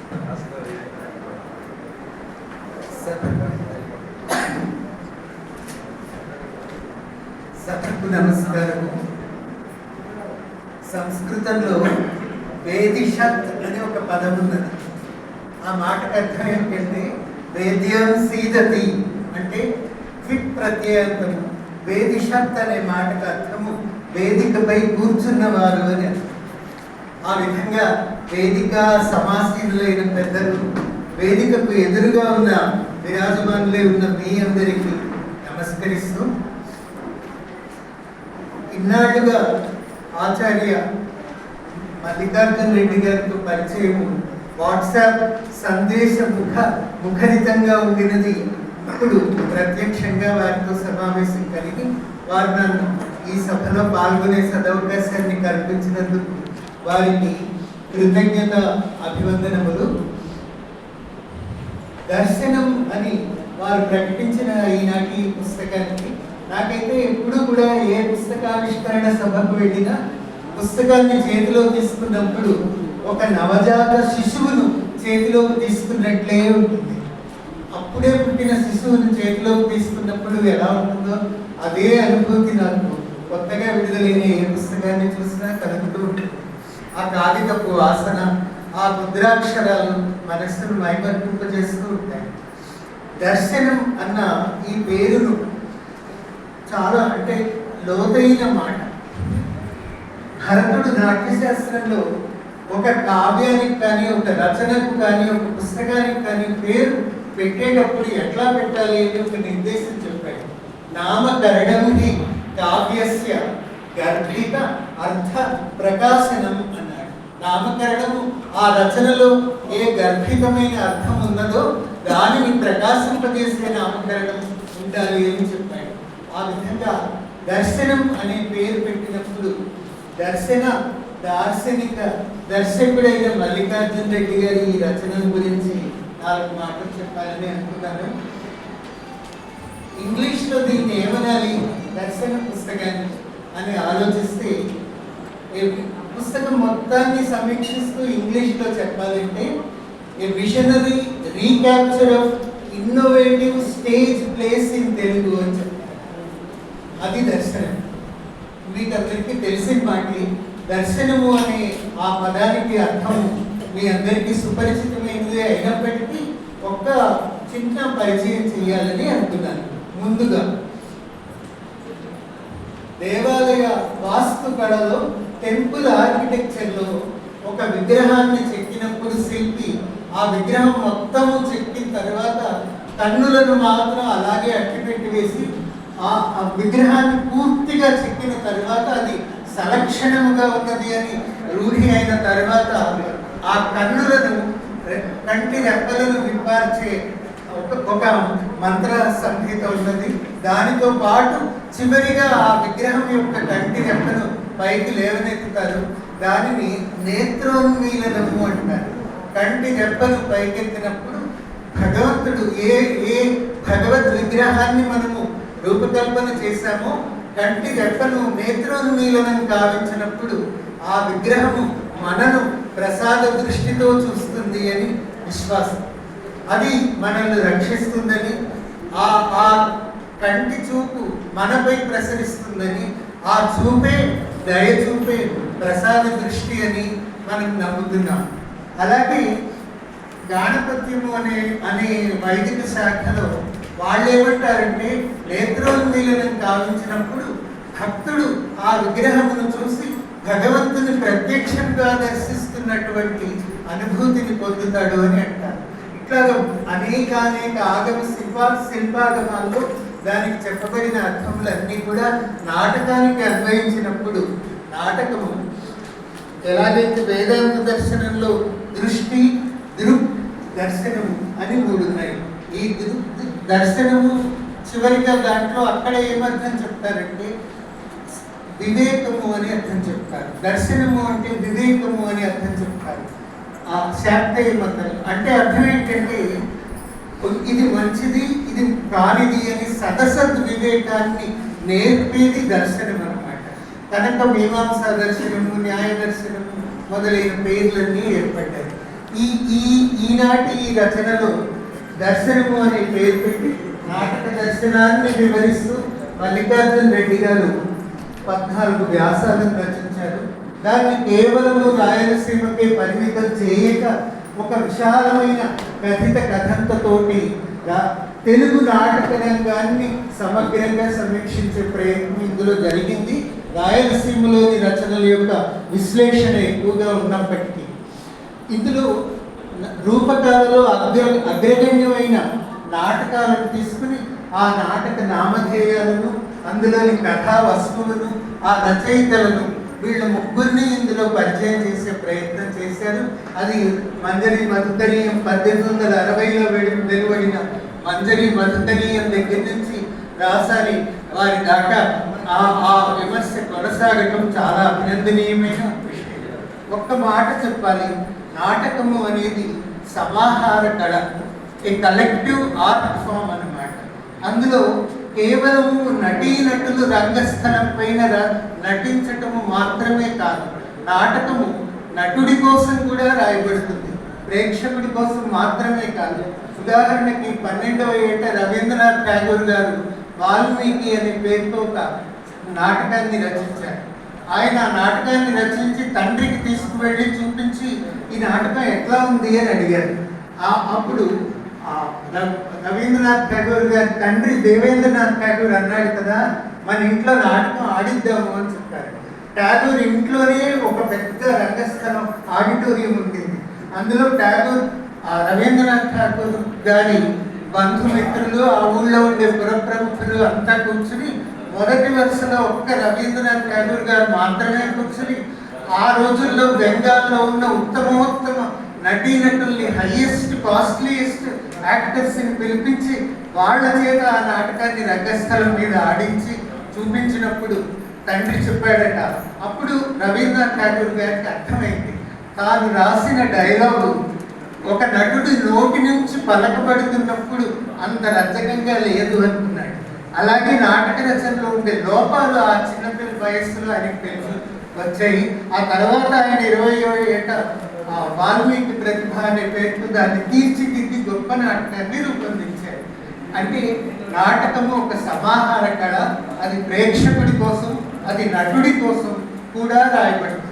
సభకు నమస్కారము. సంస్కృతంలో వేదిషత్ అనే ఒక పదం ఉన్నది. ఆ మాటకు అర్థం ఏంటంటే వేద్యం సీదతి అంటే ఫిట్ ప్రత్యయంతము. వేదిషత్ అనే మాటకు అర్థము వేదికపై కూర్చున్నవారు అని అర్థం. ఆ విధంగా వేదిక సమాసీనులైన పెద్దలు, వేదికకు ఎదురుగా ఉన్న విరాజమానులై ఉన్న మీ అందరికీ నమస్కరిస్తూ, ఇన్నాళ్ళుగా ఆచార్య మల్లికార్జున రెడ్డి గారితో పరిచయం వాట్సాప్ సందేశ ముఖరితంగా ఉండినది. ఇప్పుడు ప్రత్యక్షంగా వారితో సమావేశం కలిగి వారు నన్ను ఈ సభలో పాల్గొనే సదవకాశాన్ని కల్పించినందుకు వారికి కృతజ్ఞత అభివందనములు. దర్శనం అని వారు ప్రకటించిన ఈనాటి పుస్తకానికి నాకైతే ఎప్పుడు కూడా ఏ పుస్తకావిష్కరణ సభకు వెళ్ళినా పుస్తకాన్ని చేతిలో తీసుకున్నప్పుడు ఒక నవజాత శిశువును చేతిలోకి తీసుకున్నట్లే ఉంటుంది. అప్పుడే పుట్టిన శిశువును చేతిలోకి తీసుకున్నప్పుడు ఎలా ఉంటుందో అదే అనుభూతి నాకు కొత్తగా విడుదలైన ఏ పుస్తకాన్ని చూసినా కలుగుతూ ఉంటుంది. ఆ కాగితపు వాసన, ఆ ముద్రాక్షరాలు మనస్సును మైమర్పింపజేస్తూ ఉంటాయి. దర్శనం అన్న ఈ పేరును చాలా అంటే లోతైన మాట. భరతుడు నాట్యశాస్త్రంలో ఒక కావ్యానికి కానీ, ఒక రచనకు కానీ, ఒక పుస్తకానికి కానీ పేరు పెట్టేటప్పుడు ఎట్లా పెట్టాలి అని ఒక నిర్దేశం చెప్పాడు. నామకరణంది కావ్యస్య గర్భిత అర్థ ప్రకాశనం అన్నాడు. నామకరణము ఆ రచనలో ఏ గర్భితమైన అర్థం ఉన్నదో దానిని ప్రకాశింపజేసే నామకరణం ఉండాలి అని చెప్పాడు. ఆ విధంగా దర్శనం అనే పేరు పెట్టినప్పుడు దార్శనిక దర్శకుడైన మల్లికార్జున రెడ్డి గారి ఈ రచనల గురించి 4 మాటలు చెప్పాలని అనుకున్నాను. ఇంగ్లీష్లో దీన్ని ఏమనాలి దర్శన పుస్తకాన్ని అని ఆలోచిస్తే, పుస్తకం మొత్తాన్ని సమీక్షిస్తూ ఇంగ్లీష్లో చెప్పాలంటే ఏ visionary recapture of innovative stage place in Telugu అని చెప్పారు. అది దర్శనం. వీటందరికీ తెలిసిన మాటి. దర్శనము అనే ఆ పదానికి అర్థము మీ అందరికీ సుపరిచితమైనదే అయినప్పటికీ ఒక చిన్న పరిచయం చేయాలని అనుకున్నాను. ముందుగా దేవాలయ వాస్తు కళలో, టెంపుల్ ఆర్కిటెక్చర్లో ఒక విగ్రహాన్ని చెక్కినప్పుడు శిల్పి ఆ విగ్రహం మొత్తము చెక్కిన తర్వాత కన్నులను మాత్రం అలాగే అట్టిపెట్టి వేసి ఆ విగ్రహాన్ని పూర్తిగా చెక్కిన తర్వాత అది సలక్షణముగా ఉన్నది అని రూఢి అయిన తర్వాత ఆ కన్నులను, కంటి రెప్పలను విప్పార్చే ఒక మంత్ర సంహిత ఉన్నది. దానితో పాటు చివరిగా ఆ విగ్రహం యొక్క కంటి రెప్పను పైకి లేవనెత్తుతారు. దానిని నేత్రోన్మీలనము అంటారు. కంటి రెప్పను పైకెత్తినప్పుడు భగవంతుడు ఏ భగవద్ విగ్రహాన్ని మనము రూపకల్పన చేశామో కంటి రెప్పను నేత్రోన్మీలనం కావించినప్పుడు ఆ విగ్రహము మనను ప్రసాద దృష్టితో చూస్తుంది అని విశ్వాసం. అది మనల్ని రక్షిస్తుందని, ఆ కంటి చూపు మనపై ప్రసరిస్తుందని, ఆ చూపే దయ చూపే ప్రసాద దృష్టి అని మనం నమ్ముతున్నాం. అలాగే గాణపత్యము అనే వైదిక శాఖలో వాళ్ళు ఏమంటారంటే నేత్రోన్మీలనం కావించినప్పుడు భక్తుడు ఆ విగ్రహమును చూసి భగవంతుని ప్రత్యక్షంగా దర్శిస్తున్నటువంటి అనుభూతిని పొందుతాడు అని అంటారు. ఇట్లా అనేక ఆగమ శిల్పాగమాల్లో దానికి చెప్పబడిన అర్థములన్నీ కూడా నాటకానికి అన్వయించినప్పుడు, నాటకము ఎలాగైతే వేదాంత దర్శనంలో దృష్టి, దృక్, దర్శనము అని 3 ఉన్నాయి. ఈ దర్శనము చివరిగా దాంట్లో అక్కడ ఏమర్థం చెప్తారంటే వివేకము అని అర్థం చెప్తారు. దర్శనము అంటే వివేకము అని అర్థం చెప్తారు. ఆ శాక్తేయ మతం అంటే అర్థం ఏంటంటే ఇది మంచిది, ఇది కానిది అని సదసద్ వివేకాన్ని నేర్పేది దర్శనం అన్నమాట. కనుక మీమాంసా దర్శనము, న్యాయ దర్శనము మొదలైన పేర్లన్నీ ఏర్పడ్డాయి. ఈ ఈ ఈనాటి ఈ రచనలో దర్శనము అనే పేరు పెట్టి నాటక దర్శనాన్ని వివరిస్తూ మల్లికార్జున రెడ్డి గారు 14 వ్యాసాలను రచించారు. దాన్ని కేవలము రాయలసీమకే పరిమితం చేయక ఒక విశాలమైన కథిత కథంతతోటి తెలుగు నాటక రంగాన్ని సమగ్రంగా సమీక్షించే ప్రయత్నం ఇందులో జరిగింది. రాయలసీమలోని రచనల యొక్క విశ్లేషణ ఎక్కువగా ఉన్నప్పటికీ ఇందులో రూపకాలలో అగ్రగణ్యమైన నాటకాలను తీసుకుని ఆ నాటక నామధేయాలను, అందులోని కథా వస్తువులను, ఆ రచయితలను వీళ్ళ ముగ్గురిని ఇందులో పరిచయం చేసే ప్రయత్నం చేశారు. అది మంజరి మధుకరీయం 1860లో వెలువడిన మంజరి మధుకరీయం దగ్గర నుంచి రాసారి వారి దాకా ఆ విమర్శ కొనసాగడం చాలా అభినందనీయమైన విషయం. ఒక్క మాట చెప్పాలి, నాటకము అనేది సమాహార కళ, ఏ కలెక్టివ్ ఆర్ట్ ఫామ్ అన్నమాట. అందులో కేవలము నటీనటులు రంగస్థలం పైన నటించటము మాత్రమే కాదు, నాటకము నటుడి కోసం కూడా రాయబడుతుంది, ప్రేక్షకుడి కోసం మాత్రమే కాదు. ఉదాహరణకి 12వ ఏట రవీంద్రనాథ్ ఠాగూర్ గారు వాల్మీకి అనే పేరుతో ఒక నాటకాన్ని రచించారు. ఆయన ఆ నాటకాన్ని రచించి తండ్రికి తీసుకువెళ్ళి చూపించి ఈ నాటకం ఎట్లా ఉంది అని అడిగారు. అప్పుడు రవీంద్రనాథ్ ఠాగూర్ గారి తండ్రి దేవేంద్రనాథ్ ఠాగూర్ అన్నాడు కదా, మన ఇంట్లో నాటకం ఆడిద్దాము అని చెప్పారు. ఠాగూర్ ఇంట్లోనే ఒక పెద్ద రంగస్థలం ఆడిటోరియం ఉంటుంది. అందులో ఠాగూర్ రవీంద్రనాథ్ ఠాగూర్ గారి బంధుమిత్రులు, ఆ ఊళ్ళో ఉండే పురప్రముఖులు అంతా కూర్చుని మొదటి వరుసలో ఒక్క రవీంద్రనాథ్ ఠాగూర్ గారు మాత్రమే కూర్చుని ఆ రోజుల్లో బెంగాల్లో ఉన్న ఉత్తమోత్తమ నటీనటుల్ని, హైయెస్ట్ కాస్ట్లీయెస్ట్ యాక్టర్స్ని పిలిపించి వాళ్ళ చేత ఆ నాటకాన్ని రంగస్థలం మీద ఆడించి చూపించినప్పుడు తండ్రి చెప్పాడట, అప్పుడు రవీంద్రనాథ్ ఠాగూర్ గారికి అర్థమైంది తాను రాసిన డైలాగు ఒక నటుడి నోటి నుంచి పలకబడుతున్నప్పుడు అంత రచకంగా లేదు అనుకున్నాడు. అలాగే నాటక రచనలో ఉండే లోపాలు ఆ చిన్నపిల్ల వయస్సులో ఆయనకు తెలిసి వచ్చాయి. ఆ తర్వాత ఆయన 20వ ఏట వాల్మీకి ప్రతిభ అనే పేరుతో దాన్ని తీర్చిదిద్ది గొప్ప నాటకాన్ని రూపొందించారు. అంటే నాటకము ఒక సమాహార కళ, అది ప్రేక్షకుడి కోసం, అది నటుడి కోసం కూడా రాయబడుతుంది.